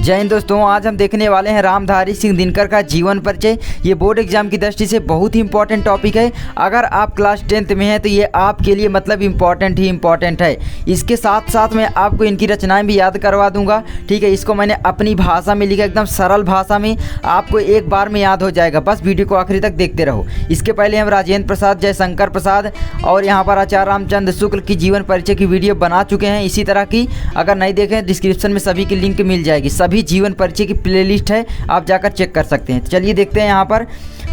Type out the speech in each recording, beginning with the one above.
जय हिंद दोस्तों, आज हम देखने वाले हैं रामधारी सिंह दिनकर का जीवन परिचय। ये बोर्ड एग्जाम की दृष्टि से बहुत ही इंपॉर्टेंट टॉपिक है। अगर आप क्लास 10th में हैं तो ये आपके लिए मतलब इम्पॉर्टेंट ही इम्पॉर्टेंट है। इसके साथ साथ मैं आपको इनकी रचनाएं भी याद करवा दूंगा। ठीक है, इसको मैंने अपनी भाषा में लिखा, एकदम सरल भाषा में, आपको एक बार में याद हो जाएगा। बस वीडियो को आखिरी तक देखते रहो। इसके पहले हम राजेंद्र प्रसाद, जयशंकर प्रसाद और यहाँ पर आचार्य रामचंद्र शुक्ल की जीवन परिचय की वीडियो बना चुके हैं। इसी तरह की अगर नहीं देखें डिस्क्रिप्शन में सभी की लिंक मिल जाएगी। सभी जीवन परिचय की प्लेलिस्ट है, आप जाकर चेक कर सकते हैं। चलिए देखते हैं यहाँ पर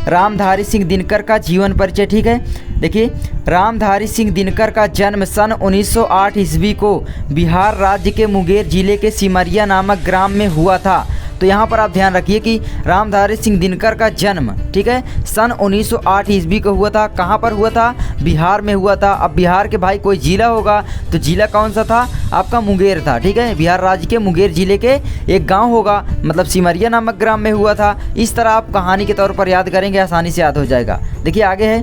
रामधारी सिंह दिनकर का जीवन परिचय। ठीक है, देखिए रामधारी सिंह दिनकर का जन्म सन 1908 ईस्वी को बिहार राज्य के मुंगेर जिले के सिमरिया नामक ग्राम में हुआ था। तो यहाँ पर आप ध्यान रखिए कि रामधारी सिंह दिनकर का जन्म, ठीक है, सन 1908 ईस्वी को हुआ था। कहाँ पर हुआ था? बिहार में हुआ था। अब बिहार के भाई कोई जिला होगा, तो जिला कौन सा था? आपका मुंगेर था। ठीक है, बिहार राज्य के मुंगेर जिले के एक गांव होगा, मतलब सिमरिया नामक ग्राम में हुआ था। इस तरह आप कहानी के तौर पर याद करेंगे, आसानी से याद हो जाएगा। देखिए आगे है,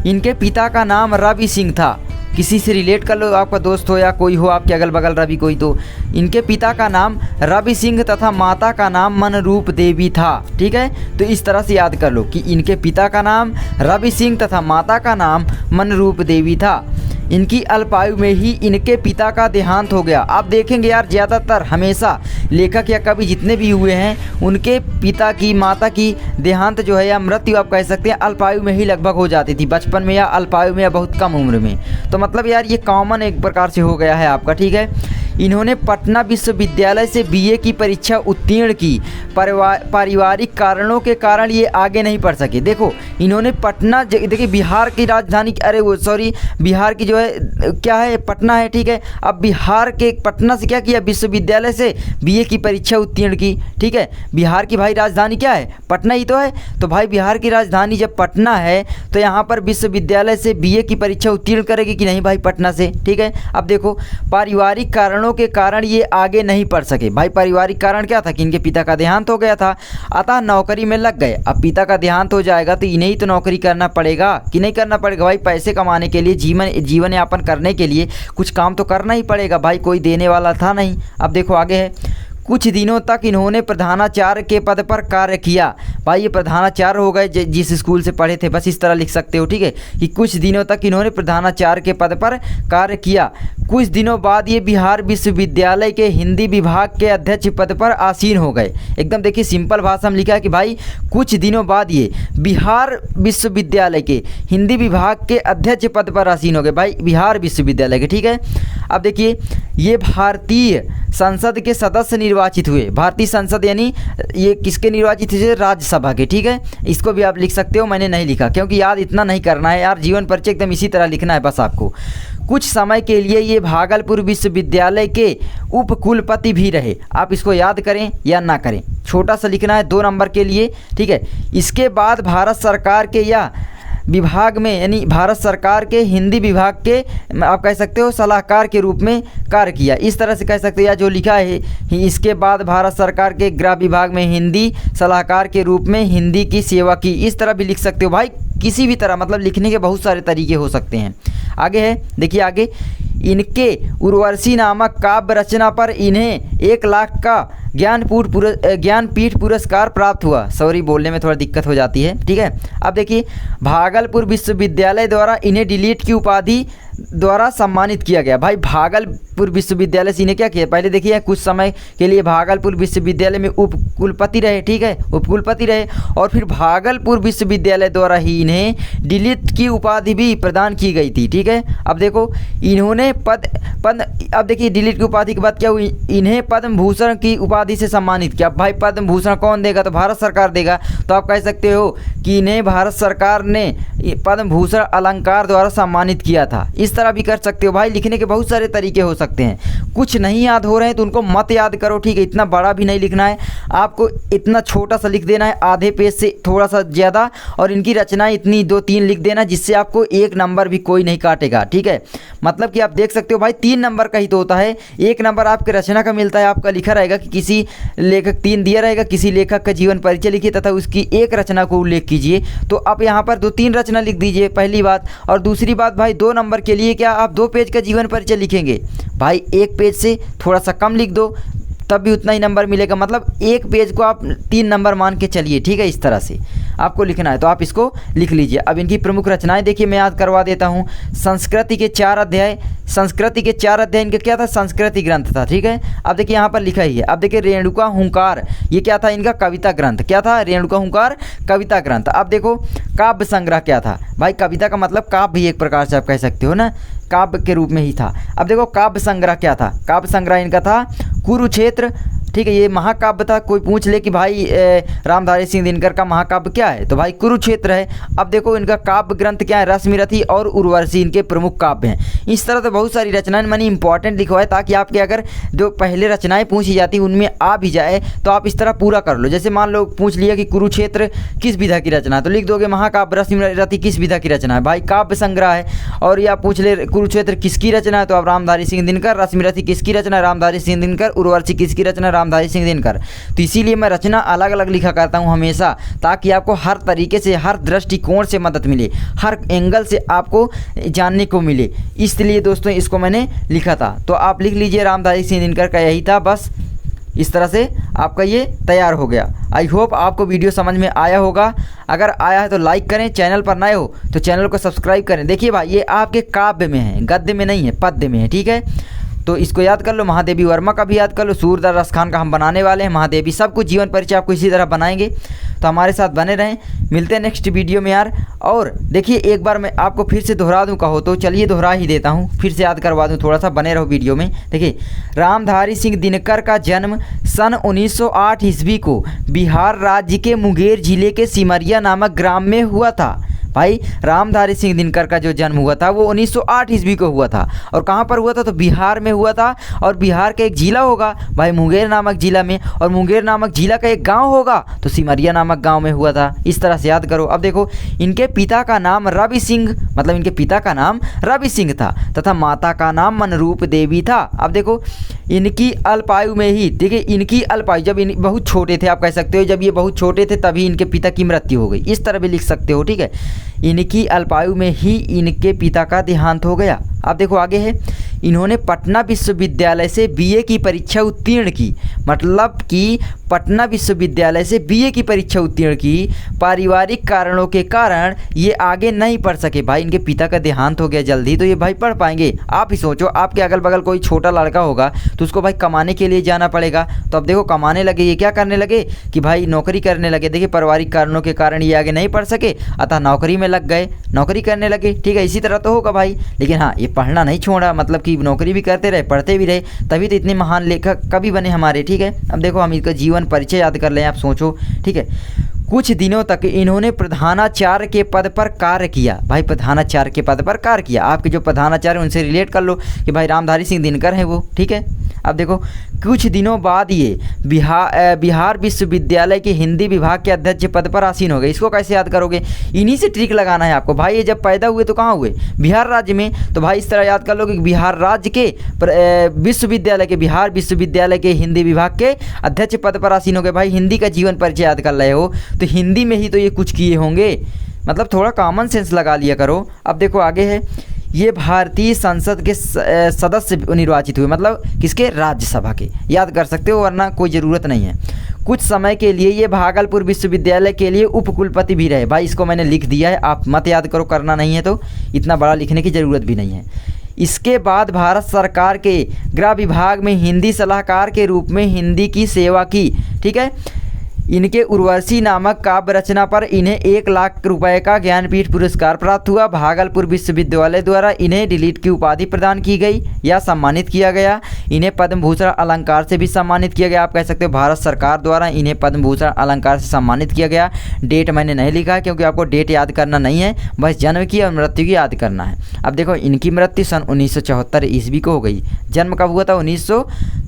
इनके पिता का नाम रवि सिंह था। किसी से रिलेट कर लो, आपका दोस्त हो या कोई हो आपके अगल बगल रवि कोई, तो इनके पिता का नाम रवि सिंह तथा माता का नाम मनरूप देवी था। ठीक है, तो इस तरह से याद कर लो कि इनके पिता का नाम रवि सिंह तथा माता का नाम मनरूप देवी था। इनकी अल्पायु में ही इनके पिता का देहांत हो गया। आप देखेंगे यार, ज़्यादातर हमेशा लेखक या कवि जितने भी हुए हैं, उनके पिता की, माता की देहांत जो है या मृत्यु आप कह सकते हैं अल्पायु में ही लगभग हो जाती थी, बचपन में या अल्पायु में या बहुत कम उम्र में। तो मतलब यार ये कॉमन एक प्रकार से हो गया है आपका। ठीक है, इन्होंने पटना विश्वविद्यालय से बीए की परीक्षा उत्तीर्ण की। पारिवारिक कारणों के कारण ये आगे नहीं पढ़ सके। देखो इन्होंने पटना, देखिए बिहार की राजधानी, अरे वो सॉरी, बिहार की जो है क्या है, पटना है। ठीक है, अब बिहार के पटना से क्या किया? विश्वविद्यालय से बीए की परीक्षा उत्तीर्ण की। ठीक है, बिहार की भाई राजधानी क्या है? पटना ही तो है। तो भाई बिहार की राजधानी जब पटना है तो यहाँ पर विश्वविद्यालय से बीए की परीक्षा उत्तीर्ण करेगी कि नहीं भाई? पटना से। ठीक है, अब देखो पारिवारिक कारणों के कारण ये आगे नहीं पढ़ सके। भाई पारिवारिक कारण क्या था कि इनके पिता का देहांत हो गया था, अतः नौकरी में लग गए। अब पिता का देहांत हो जाएगा तो इन्हें ही तो नौकरी करना पड़ेगा कि नहीं करना पड़ेगा? भाई पैसे कमाने के लिए, जीवन यापन करने के लिए कुछ काम तो करना ही पड़ेगा भाई, कोई देने वाला था नहीं। अब देखो आगे है, कुछ दिनों तक इन्होंने प्रधानाचार्य के पद पर कार्य किया। भाई ये प्रधानाचार्य हो गए जिस स्कूल से पढ़े थे, बस इस तरह लिख सकते हो। ठीक है, कि कुछ दिनों तक इन्होंने प्रधानाचार्य के पद पर कार्य किया। कुछ दिनों बाद ये बिहार विश्वविद्यालय के हिंदी विभाग के अध्यक्ष पद पर आसीन हो गए। एकदम देखिए सिंपल भाषा में लिखा है कि भाई कुछ दिनों बाद ये बिहार विश्वविद्यालय के हिंदी विभाग के अध्यक्ष पद पर आसीन हो गए। भाई बिहार विश्वविद्यालय के। ठीक है, अब देखिए ये भारतीय संसद के सदस्य निर्वाचित हुए। भारतीय संसद यानी ये किसके निर्वाचित हुए? राज्यसभा के। ठीक है, इसको भी आप लिख सकते हो, मैंने नहीं लिखा क्योंकि याद इतना नहीं करना है यार, जीवन परिचय एकदम इसी तरह लिखना है बस आपको। कुछ समय के लिए ये भागलपुर विश्वविद्यालय के उपकुलपति भी रहे। आप इसको याद करें या ना करें, छोटा सा लिखना है 2 नंबर के लिए। ठीक है, इसके बाद भारत सरकार के या विभाग में, यानी भारत सरकार के हिंदी विभाग के आप कह सकते हो सलाहकार के रूप में कार्य किया। इस तरह से कह सकते हो, या जो लिखा है इसके बाद भारत सरकार के गृह विभाग में हिंदी सलाहकार के रूप में हिंदी की सेवा की। इस तरह भी लिख सकते हो भाई, किसी भी तरह, मतलब लिखने के बहुत सारे तरीके हो सकते हैं। आगे है, देखिए आगे, इनके उर्वशी नामक काव्य रचना पर इन्हें 1 लाख का ज्ञानपीठ पुरस्कार प्राप्त हुआ। सॉरी बोलने में थोड़ा दिक्कत हो जाती है। ठीक है, अब देखिए भागलपुर विश्वविद्यालय द्वारा इन्हें डिलीट की उपाधि द्वारा सम्मानित किया गया। भाई भागलपुर विश्वविद्यालय से इन्हें क्या किया? पहले देखिए कुछ समय के लिए भागलपुर विश्वविद्यालय में उपकुलपति रहे। ठीक है, उपकुलपति रहे, और फिर भागलपुर विश्वविद्यालय द्वारा ही इन्हें डिलीट की उपाधि भी प्रदान की गई थी। ठीक है, अब देखो इन्होंने अब देखिए डिलीट की उपाधि के बाद क्या हुई? इन्हें पद्म भूषण की उपाधि से सम्मानित किया। भाई पद्म भूषण कौन देगा? तो भारत सरकार देगा। तो आप कह सकते हो कि इन्हें भारत सरकार ने पद्म भूषण अलंकार द्वारा सम्मानित किया था। इस तरह भी कर सकते हो भाई, लिखने के बहुत सारे तरीके हो सकते हैं। कुछ नहीं याद हो रहे हैं तो उनको मत याद करो। ठीक है, इतना बड़ा भी नहीं लिखना है आपको, इतना छोटा सा लिख देना है, आधे पेज से थोड़ा सा ज़्यादा, और इनकी रचनाएं इतनी 2-3 लिख देना, जिससे आपको 1 नंबर भी कोई नहीं काटेगा। ठीक है, मतलब कि आप देख सकते हो भाई 3 नंबर का ही तो होता है, 1 नंबर आपके रचना का मिलता है। आपका लिखा रहेगा कि किसी लेखक 3 दिया रहेगा, किसी लेखक का जीवन परिचय लिखिए तथा उसकी 1 रचना को उल्लेख कीजिए। तो आप यहाँ पर 2-3 रचना लिख दीजिए, पहली बात। और दूसरी बात भाई 2 नंबर के लिए क्या आप 2 पेज का जीवन परिचय लिखेंगे? भाई 1 पेज से थोड़ा सा कम लिख दो, तब भी उतना ही नंबर मिलेगा। मतलब एक पेज को आप 3 नंबर मान के चलिए, ठीक है। इस तरह से आपको लिखना है, तो आप इसको लिख लीजिए। अब इनकी प्रमुख रचनाएं देखिए, मैं याद करवा देता हूँ। संस्कृति के 4 अध्याय, संस्कृति के 4 अध्याय इनका क्या था, संस्कृति ग्रंथ था, ठीक है। अब देखिए यहाँ पर लिखा ही है। अब देखिए रेणुका हुंकार, ये क्या था इनका, कविता ग्रंथ। क्या था, रेणुका हुंकार कविता ग्रंथ। अब देखो काव्य संग्रह क्या था भाई, कविता का मतलब काव्य भी एक प्रकार से आप कह सकते हो ना, काव्य के रूप में ही था। अब देखो काव्य संग्रह क्या था, काव्य संग्रह इनका था कुरुक्षेत्र, ठीक है। ये महाकाव्य था। कोई पूछ ले कि भाई रामधारी सिंह दिनकर का महाकाव्य क्या है, तो भाई कुरुक्षेत्र है। अब देखो इनका काव्य ग्रंथ क्या है, रश्मिरथी और उर्वशी इनके प्रमुख काव्य हैं। इस तरह तो बहुत सारी रचनाएं मैंने इंपॉर्टेंट लिखवाए, ताकि आपके अगर जो पहले रचनाएं पूछी जाती उनमें आ भी जाए तो आप इस तरह पूरा कर लो। जैसे मान लो पूछ लिया कि कुरुक्षेत्र किस विधा की रचना है, तो लिख दोगे महाकाव्य रश्मिरथी किस विधा की रचना है, भाई काव्य संग्रह है। और या पूछ ले कुरुक्षेत्र किसकी रचना है, तो आप रामधारी सिंह दिनकर, रश्मिरथी किसकी रचना है, रामधारी सिंह दिनकर, उर्वशी किसकी रचना, रामधारी सिंह दिनकर। तो इसीलिए मैं रचना अलग अलग लिखा करता हूं हमेशा, ताकि आपको हर तरीके से, हर दृष्टिकोण से मदद मिले, हर एंगल से आपको जानने को मिले। इसलिए दोस्तों इसको मैंने लिखा था। तो आप लिख लीजिए रामधारी सिंह दिनकर का यही था। बस इस तरह से आपका ये तैयार हो गया। आई होप आपको वीडियो समझ में आया होगा। अगर आया है तो लाइक करें, चैनल पर नए हो तो चैनल को सब्सक्राइब करें। देखिए भाई ये आपके काव्य में है, गद्य में नहीं है, पद्य में है, ठीक है। तो इसको याद कर लो। महादेवी वर्मा का भी याद कर लो। सूरदास खान का हम बनाने वाले हैं, महादेवी, सब कुछ जीवन परिचय आपको इसी तरह बनाएंगे। तो हमारे साथ बने रहें, मिलते हैं नेक्स्ट वीडियो में यार। और देखिए एक बार मैं आपको फिर से दोहरा दूं कहो तो, चलिए दोहरा ही देता हूं, फिर से याद करवा दूं, थोड़ा सा बने रहो वीडियो में। देखिए रामधारी सिंह दिनकर का जन्म सन 1908 ईस्वी को बिहार राज्य के मुंगेर जिले के सिमरिया नामक ग्राम में हुआ था। भाई रामधारी सिंह दिनकर का जो जन्म हुआ था वो 1908 ईस्वी को हुआ था। और कहाँ पर हुआ था, तो बिहार में हुआ था। और बिहार का एक जिला होगा भाई मुंगेर नामक जिला में, और मुंगेर नामक जिला का एक गांव होगा तो सिमरिया नामक गांव में हुआ था। इस तरह से याद करो। अब देखो इनके पिता का नाम रवि सिंह, मतलब इनके पिता का नाम रवि सिंह था, तथा माता का नाम मनरूप देवी था। अब देखो इनकी अल्पायु में ही, देखिए इनकी अल्पायु जब इन बहुत छोटे थे, आप कह सकते हो जब ये बहुत छोटे थे तभी इनके पिता की मृत्यु हो गई, इस तरह भी लिख सकते हो, ठीक है। इनकी अल्पायु में ही इनके पिता का देहांत हो गया। अब देखो आगे है, इन्होंने पटना विश्वविद्यालय से बीए की परीक्षा उत्तीर्ण की, मतलब कि पटना विश्वविद्यालय से बीए की परीक्षा उत्तीर्ण की। पारिवारिक कारणों के कारण ये आगे नहीं पढ़ सके। भाई इनके पिता का देहांत हो गया जल्दी, तो ये भाई पढ़ पाएंगे? आप ही सोचो, आपके अगल बगल कोई छोटा लड़का होगा तो उसको भाई कमाने के लिए जाना पड़ेगा। तो अब देखो कमाने लगे, ये क्या करने लगे कि भाई नौकरी करने लगे। देखिए पारिवारिक कारणों के कारण ये आगे नहीं पढ़ सके, अतः नौकरी में लग गए, नौकरी करने लगे, ठीक है। इसी तरह तो होगा भाई। लेकिन हाँ ये पढ़ना नहीं छोड़ा, मतलब कि नौकरी भी करते रहे, पढ़ते भी रहे, तभी तो इतने महान लेखक कवि बने हमारे, ठीक है। अब देखो हम इसका जीवन परिचय याद कर लें, आप सोचो, ठीक है। कुछ दिनों तक इन्होंने प्रधानाचार्य के पद पर कार्य किया। भाई प्रधानाचार्य के पद पर कार्य किया, आपके जो प्रधानाचार्य उनसे रिलेट कर लो कि भाई रामधारी सिंह दिनकर हैं वो, ठीक है। अब देखो कुछ दिनों बाद ये बिहार विश्वविद्यालय के हिंदी विभाग के अध्यक्ष पद पर आसीन हो गए। इसको कैसे याद करोगे, इन्हीं से ट्रिक लगाना है आपको। भाई ये जब पैदा हुए तो कहाँ हुए, बिहार राज्य में, तो भाई इस तरह याद कर लो कि बिहार राज्य के विश्वविद्यालय के, बिहार विश्वविद्यालय के हिंदी विभाग के अध्यक्ष पद पर आसीन हो गए। भाई हिंदी का जीवन परिचय याद कर रहे हो तो हिंदी में ही तो ये कुछ किए होंगे, मतलब थोड़ा कॉमन सेंस लगा लिया करो। अब देखो आगे है, ये भारतीय संसद के सदस्य निर्वाचित हुए, मतलब किसके, राज्यसभा के, याद कर सकते हो वरना कोई ज़रूरत नहीं है। कुछ समय के लिए ये भागलपुर विश्वविद्यालय के लिए उपकुलपति भी रहे। भाई इसको मैंने लिख दिया है, आप मत याद करो, करना नहीं है तो इतना बड़ा लिखने की ज़रूरत भी नहीं है। इसके बाद भारत सरकार के गृह विभाग में हिंदी सलाहकार के रूप में हिंदी की सेवा की, ठीक है। इनके उर्वशी नामक काव्य रचना पर इन्हें 1 लाख रुपए का ज्ञानपीठ पुरस्कार प्राप्त हुआ। भागलपुर विश्वविद्यालय द्वारा इन्हें डिलीट की उपाधि प्रदान की गई या सम्मानित किया गया। इन्हें पद्म भूषण अलंकार से भी सम्मानित किया गया। आप कह सकते हो भारत सरकार द्वारा इन्हें पद्म भूषण अलंकार से सम्मानित किया गया। डेट मैंने नहीं लिखा है क्योंकि आपको डेट याद करना नहीं है, बस जन्म की और मृत्यु की याद करना है। अब देखो इनकी मृत्यु सन 1974 ईस्वी को हो गई। जन्म कब हुआ था, 1900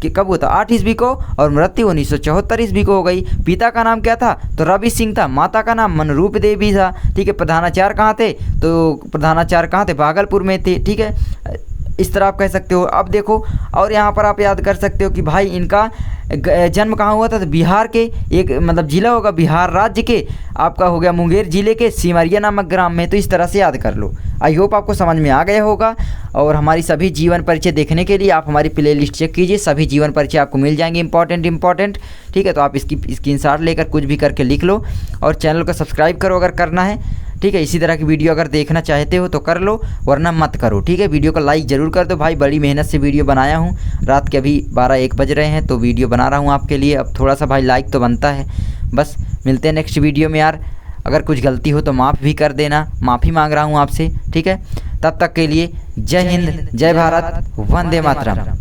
कब हुआ था, 8 ईस्वी को, और मृत्यु 1974 ईस्वी को हो गई। पिता का नाम क्या था, तो रवि सिंह था। माता का नाम मनरूप देवी था, ठीक है। प्रधानाचार्य कहाँ थे, तो प्रधानाचार्य कहाँ थे, भागलपुर में थे, ठीक है। इस तरह आप कह सकते हो। अब देखो और यहाँ पर आप याद कर सकते हो कि भाई इनका जन्म कहाँ हुआ था, तो बिहार के एक मतलब जिला होगा बिहार राज्य के, आपका हो गया मुंगेर जिले के सिमरिया नामक ग्राम में। तो इस तरह से याद कर लो। आई होप आपको समझ में आ गया होगा। और हमारी सभी जीवन परिचय देखने के लिए आप हमारी प्लेलिस्ट चेक कीजिए, सभी जीवन परिचय आपको मिल जाएंगे इंपॉर्टेंट। ठीक है, तो आप इसकी स्क्रीनशॉट लेकर कुछ भी करके लिख लो और चैनल को सब्सक्राइब करो अगर करना है। ठीक है, इसी तरह की वीडियो अगर देखना चाहते हो तो कर लो, वरना मत करो। ठीक है, वीडियो को लाइक ज़रूर कर दो भाई, बड़ी मेहनत से वीडियो बनाया हूँ। रात के अभी 12-1 बज रहे हैं तो वीडियो बना रहा हूँ आपके लिए। अब थोड़ा सा भाई लाइक तो बनता है। बस मिलते हैं नेक्स्ट वीडियो में यार। अगर कुछ गलती हो तो माफ़ भी कर देना, माफ़ी मांग रहा हूँ आपसे। ठीक है, तब तक के लिए जय हिंद, जय भारत, वंदे मातरम।